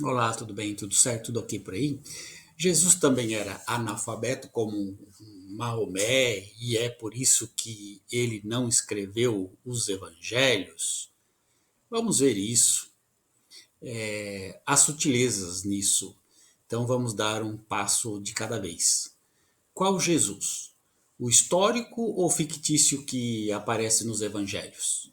Olá, tudo bem? Tudo certo? Tudo ok por aí? Jesus também era analfabeto como Maomé e é por isso que ele não escreveu os evangelhos? Vamos ver isso. Há sutilezas nisso. Então vamos dar um passo de cada vez. Qual Jesus? O histórico ou fictício que aparece nos evangelhos?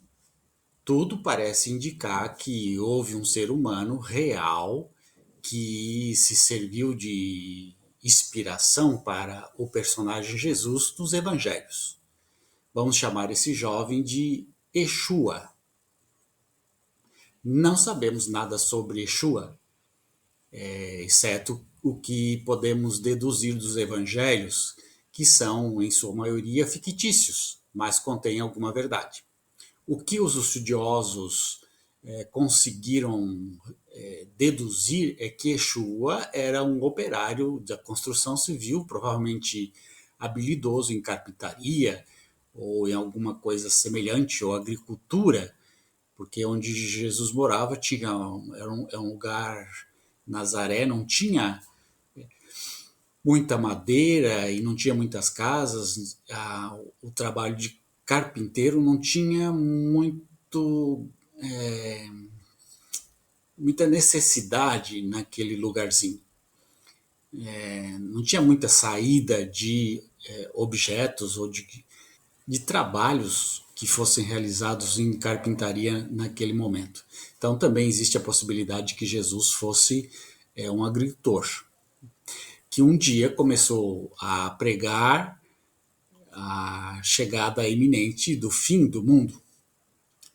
Tudo parece indicar que houve um ser humano real que se serviu de inspiração para o personagem Jesus nos evangelhos. Vamos chamar esse jovem de Yeshua. Não sabemos nada sobre Yeshua, exceto o que podemos deduzir dos evangelhos, que são, em sua maioria, fictícios, mas contêm alguma verdade. O que os estudiosos conseguiram deduzir é que Yeshua era um operário da construção civil, provavelmente habilidoso em carpintaria ou em alguma coisa semelhante, ou agricultura, porque onde Jesus morava era um lugar, Nazaré, não tinha muita madeira e não tinha muitas casas. O trabalho de carpinteiro não tinha muita necessidade naquele lugarzinho. Não tinha muita saída de objetos ou de trabalhos que fossem realizados em carpintaria naquele momento. Então também existe a possibilidade de que Jesus fosse um agricultor, que um dia começou a pregar a chegada iminente do fim do mundo.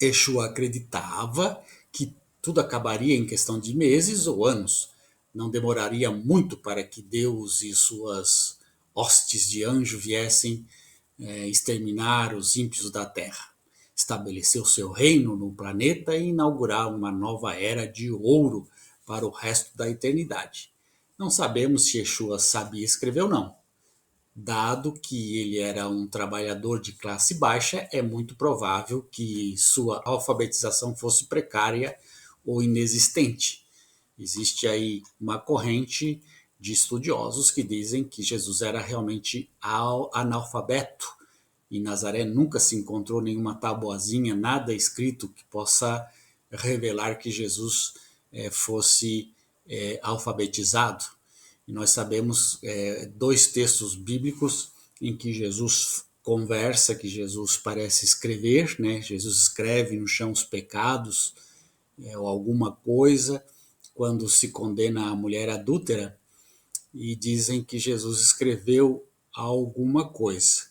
Yeshua acreditava que tudo acabaria em questão de meses ou anos. Não demoraria muito para que Deus e suas hostes de anjo viessem exterminar os ímpios da terra, estabelecer o seu reino no planeta e inaugurar uma nova era de ouro para o resto da eternidade. Não sabemos se Yeshua sabia escrever ou não. Dado que ele era um trabalhador de classe baixa, é muito provável que sua alfabetização fosse precária ou inexistente. Existe aí uma corrente de estudiosos que dizem que Jesus era realmente analfabeto e Nazaré nunca se encontrou nenhuma tabuazinha, nada escrito que possa revelar que Jesus fosse alfabetizado. E nós sabemos dois textos bíblicos em que Jesus conversa, que Jesus parece escrever, né? Jesus escreve no chão os pecados ou alguma coisa quando se condena a mulher adúltera, e dizem que Jesus escreveu alguma coisa.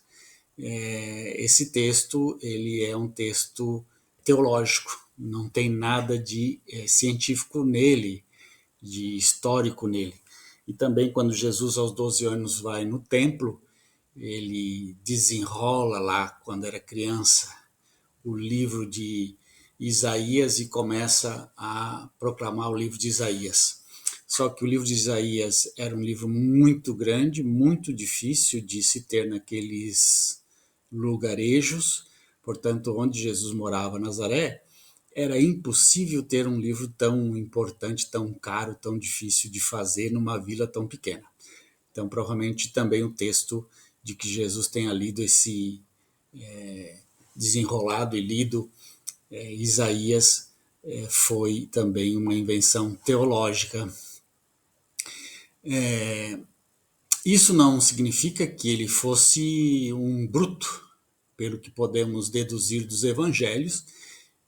Esse texto ele é um texto teológico, não tem nada de científico nele, de histórico nele. E também quando Jesus aos 12 anos vai no templo, ele desenrola lá, quando era criança, o livro de Isaías e começa a proclamar o livro de Isaías. Só que o livro de Isaías era um livro muito grande, muito difícil de se ter naqueles lugarejos, portanto, onde Jesus morava, Nazaré, era impossível ter um livro tão importante, tão caro, tão difícil de fazer numa vila tão pequena. Então, provavelmente também o texto de que Jesus tenha lido esse desenrolado e lido Isaías foi também uma invenção teológica. Isso não significa que ele fosse um bruto, pelo que podemos deduzir dos evangelhos.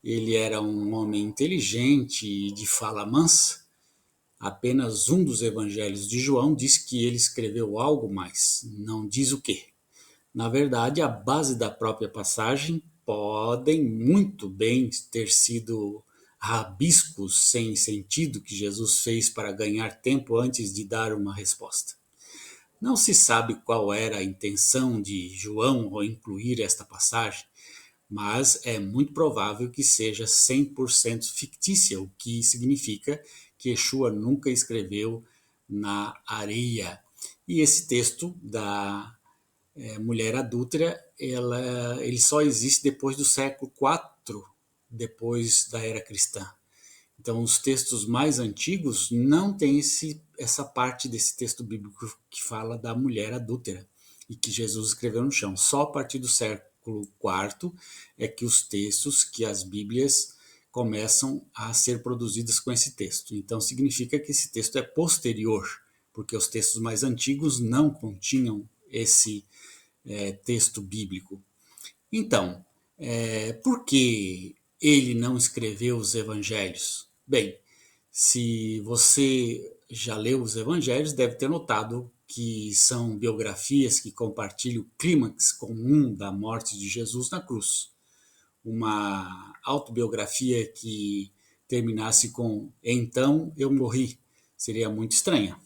Ele era um homem inteligente e de fala mansa. Apenas um dos evangelhos de João diz que ele escreveu algo, mas não diz o quê. Na verdade, a base da própria passagem podem muito bem ter sido rabiscos sem sentido que Jesus fez para ganhar tempo antes de dar uma resposta. Não se sabe qual era a intenção de João ao incluir esta passagem, mas é muito provável que seja 100% fictícia, o que significa que Yeshua nunca escreveu na areia. E esse texto da mulher adúltera, ele só existe depois do século IV, depois da era cristã. Então, os textos mais antigos não têm essa parte desse texto bíblico que fala da mulher adúltera e que Jesus escreveu no chão. Só a partir do século IV é que os textos, que as Bíblias começam a ser produzidas com esse texto. Então, significa que esse texto é posterior, porque os textos mais antigos não continham esse texto bíblico. Então, por que ele não escreveu os evangelhos? Bem, se você já leu os evangelhos, deve ter notado que são biografias que compartilham o clímax comum da morte de Jesus na cruz. Uma autobiografia que terminasse com "então eu morri" seria muito estranha.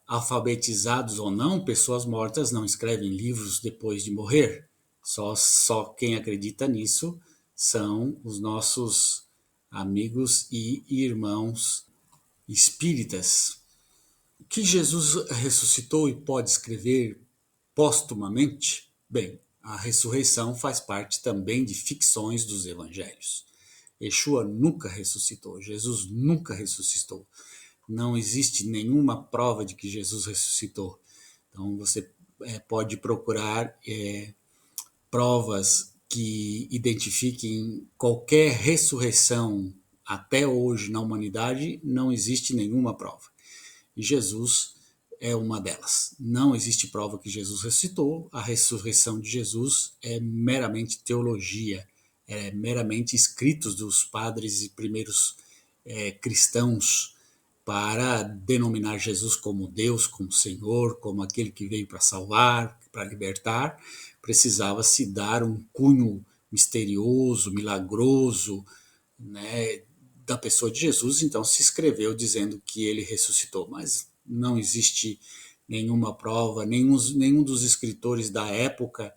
Alfabetizados ou não, pessoas mortas não escrevem livros depois de morrer. Só quem acredita nisso são os nossos amigos e irmãos espíritas. Que Jesus ressuscitou e pode escrever póstumamente? Bem, a ressurreição faz parte também de ficções dos evangelhos. Yeshua nunca ressuscitou, Jesus nunca ressuscitou. Não existe nenhuma prova de que Jesus ressuscitou. Então você pode procurar provas que identifiquem qualquer ressurreição até hoje na humanidade, não existe nenhuma prova. E Jesus é uma delas. Não existe prova que Jesus ressuscitou. A ressurreição de Jesus é meramente teologia, é meramente escritos dos padres e primeiros cristãos para denominar Jesus como Deus, como Senhor, como aquele que veio para salvar, para libertar. Precisava se dar um cunho misterioso, milagroso, né, da pessoa de Jesus. Então se escreveu dizendo que ele ressuscitou, mas não existe nenhuma prova, nenhum dos escritores da época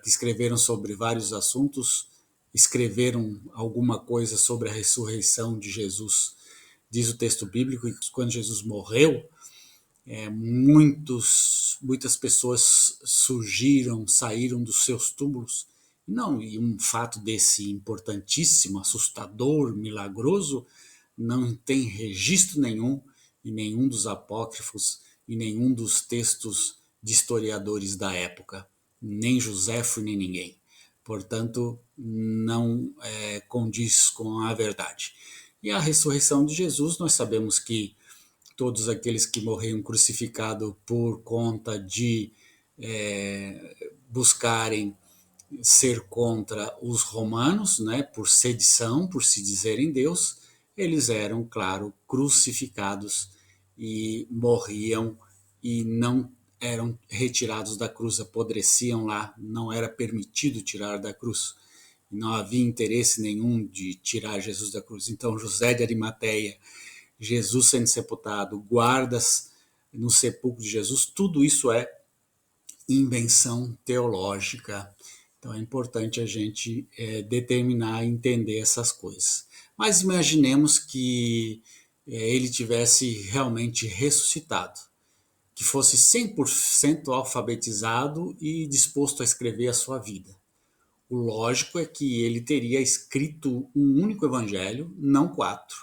que escreveram sobre vários assuntos escreveram alguma coisa sobre a ressurreição de Jesus. Diz o texto bíblico que quando Jesus morreu, muitas pessoas surgiram, saíram dos seus túmulos. Não, e um fato desse importantíssimo, assustador, milagroso, não tem registro nenhum em nenhum dos apócrifos e nenhum dos textos de historiadores da época, nem Joséfo nem ninguém. Portanto, não condiz com a verdade. E a ressurreição de Jesus, nós sabemos que todos aqueles que morreram crucificados por conta de buscarem ser contra os romanos, né, por sedição, por se dizerem Deus, eles eram, claro, crucificados e morriam e não eram retirados da cruz, apodreciam lá, não era permitido tirar da cruz. Não havia interesse nenhum de tirar Jesus da cruz. Então José de Arimateia, Jesus sendo sepultado, guardas no sepulcro de Jesus, tudo isso é invenção teológica. Então é importante a gente determinar e entender essas coisas. Mas imaginemos que ele tivesse realmente ressuscitado, que fosse 100% alfabetizado e disposto a escrever a sua vida. O lógico é que ele teria escrito um único evangelho, não 4,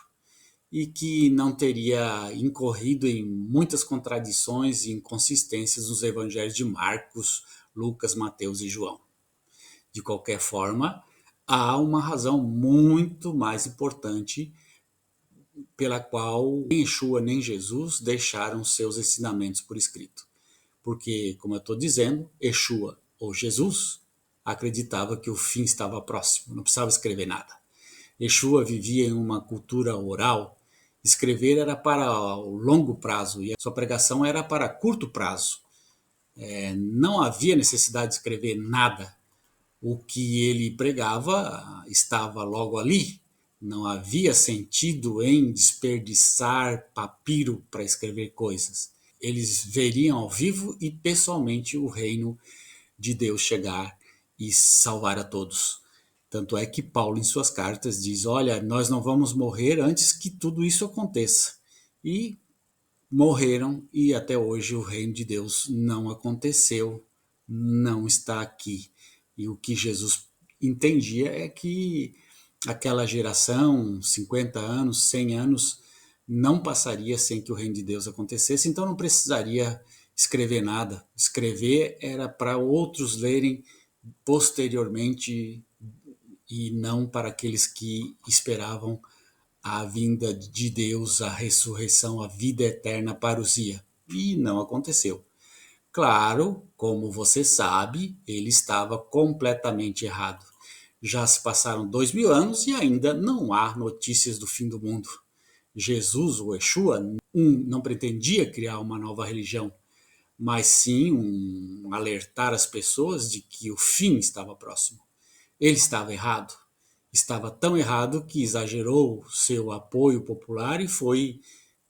e que não teria incorrido em muitas contradições e inconsistências nos evangelhos de Marcos, Lucas, Mateus e João. De qualquer forma, há uma razão muito mais importante pela qual nem Yeshua nem Jesus deixaram seus ensinamentos por escrito. Porque, como eu estou dizendo, Yeshua ou Jesus acreditava que o fim estava próximo, não precisava escrever nada. Yeshua vivia em uma cultura oral. Escrever era para o longo prazo e a sua pregação era para curto prazo. Não havia necessidade de escrever nada. O que ele pregava estava logo ali. Não havia sentido em desperdiçar papiro para escrever coisas. Eles veriam ao vivo e pessoalmente o reino de Deus chegar e salvar a todos. Tanto é que Paulo, em suas cartas, diz: olha, nós não vamos morrer antes que tudo isso aconteça. E morreram, e até hoje o reino de Deus não aconteceu, não está aqui. E o que Jesus entendia é que aquela geração, 50 anos, 100 anos, não passaria sem que o reino de Deus acontecesse, então não precisaria escrever nada. Escrever era para outros lerem posteriormente e não para aqueles que esperavam a vinda de Deus, a ressurreição, a vida eterna, a parousia. E não aconteceu. Claro, como você sabe, ele estava completamente errado. Já se passaram 2000 anos e ainda não há notícias do fim do mundo. Jesus, o Yeshua, não pretendia criar uma nova religião, mas sim alertar as pessoas de que o fim estava próximo. Ele estava errado. Estava tão errado que exagerou seu apoio popular e foi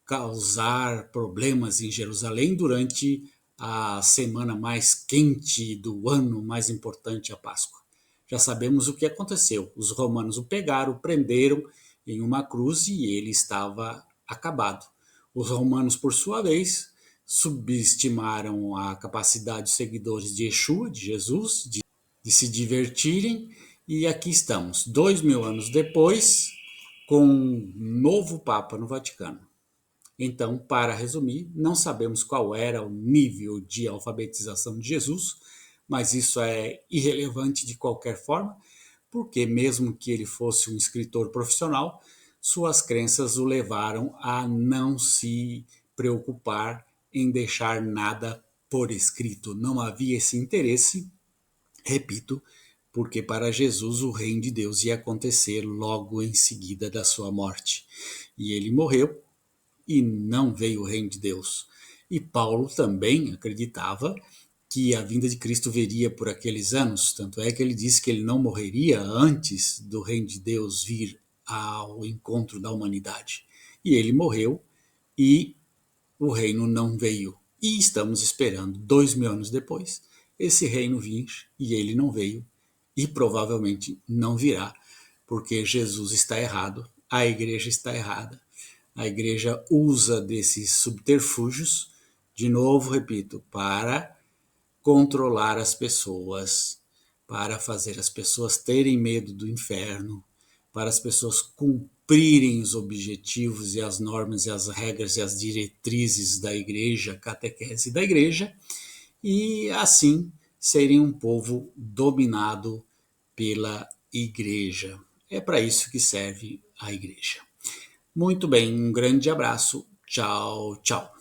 causar problemas em Jerusalém durante a semana mais quente do ano, mais importante, a Páscoa. Já sabemos o que aconteceu. Os romanos o pegaram, o prenderam em uma cruz e ele estava acabado. Os romanos, por sua vez, subestimaram a capacidade dos seguidores de Yeshua, de Jesus, de se divertirem, e aqui estamos, 2000 anos depois, com um novo Papa no Vaticano. Então, para resumir, não sabemos qual era o nível de alfabetização de Jesus, mas isso é irrelevante de qualquer forma, porque, mesmo que ele fosse um escritor profissional, suas crenças o levaram a não se preocupar em deixar nada por escrito. Não havia esse interesse, repito, porque para Jesus o reino de Deus ia acontecer logo em seguida da sua morte. E ele morreu e não veio o reino de Deus. E Paulo também acreditava que a vinda de Cristo viria por aqueles anos, tanto é que ele disse que ele não morreria antes do reino de Deus vir ao encontro da humanidade. E ele morreu e o reino não veio. E estamos esperando, 2000 anos depois, esse reino vir e ele não veio e provavelmente não virá, porque Jesus está errado, a igreja está errada. A igreja usa desses subterfúgios, de novo, repito, para controlar as pessoas, para fazer as pessoas terem medo do inferno, para as pessoas cumprirem os objetivos e as normas e as regras e as diretrizes da igreja, a catequese da igreja, e assim serem um povo dominado pela igreja. É para isso que serve a igreja. Muito bem, um grande abraço. Tchau, tchau.